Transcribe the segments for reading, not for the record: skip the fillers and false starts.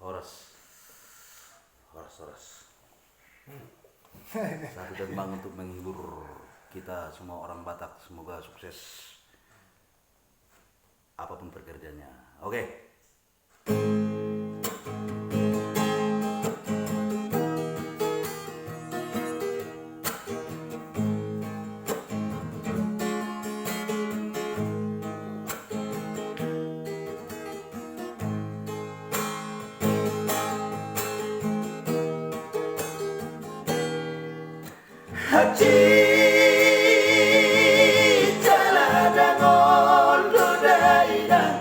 Horas. Satu tembang untuk menghibur kita semua orang Batak. Semoga sukses apapun pekerjaannya. Oke. Haji jalada ngondo daina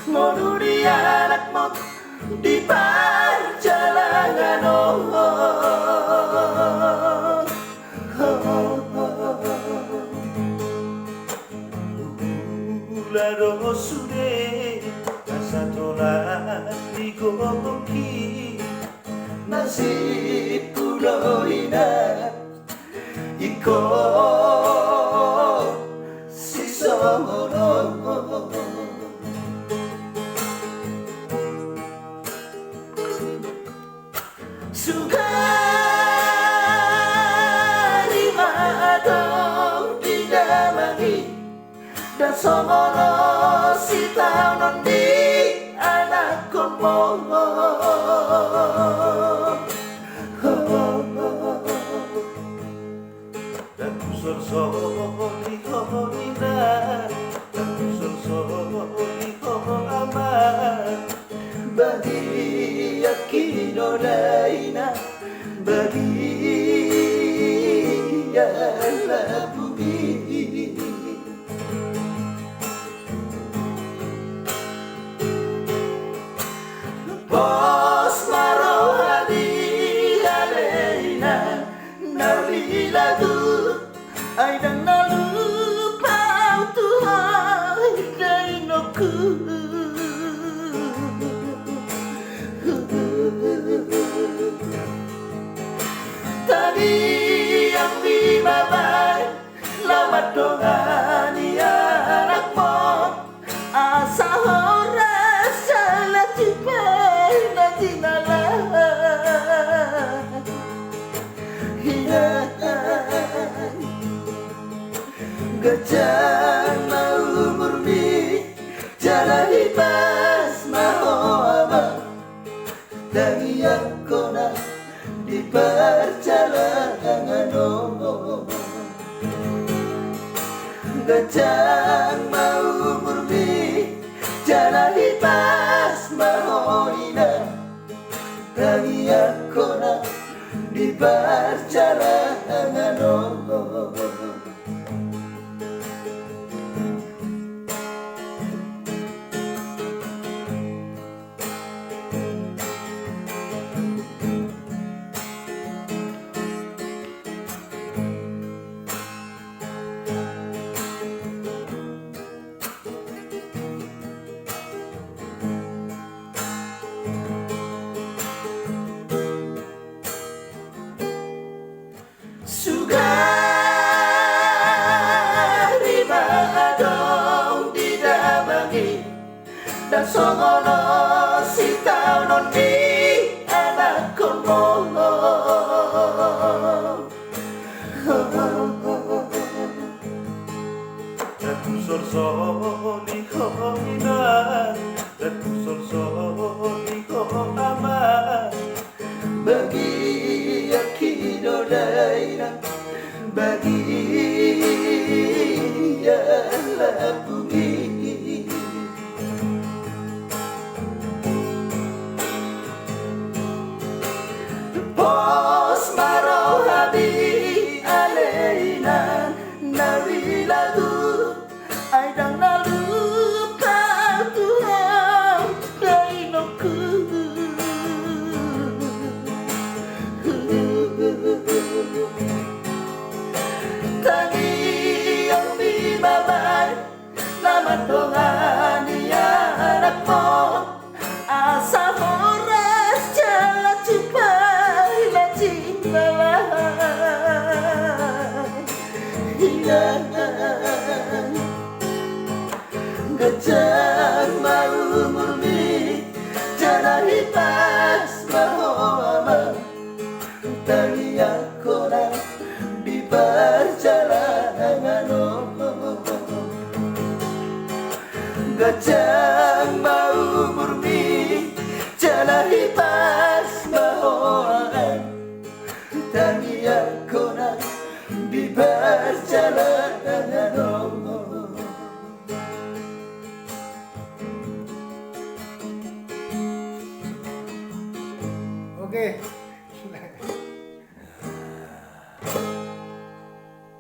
ngonuri anakmu di perjalanan Lado sude asa tolak di goki nasib pulau indah Iko si sono Sugari madong didamangi dan somono si tahun di anak komo Soli hoina soli aman bagi yakin daina bagi ya bumi Bos marohadi aleina nabi lagu Ay đang na lupa Tuhan dari noku Tadi yang bimabay Lamat doa ni anakmu Asa horas salah cipay na dinalah Gajah mau murni Jalahi pas mau aman Dan yang kona di perjalanan Gajah mau murni Jalahi pas mau indah Dan yang kona di perjalanan Sugari madong didamangi dan songono si tahun di anak komo Ratu sorsoli hoina Ratu sorsoli aman bagi yakin daina bagi ya bumi Pos marohabi aleina nabi lagu Ay dang nalupa Ajang mau murni jalahi pas mahoan tania kona bebas jalanan. Oke.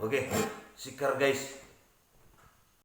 Oke, sikar guys.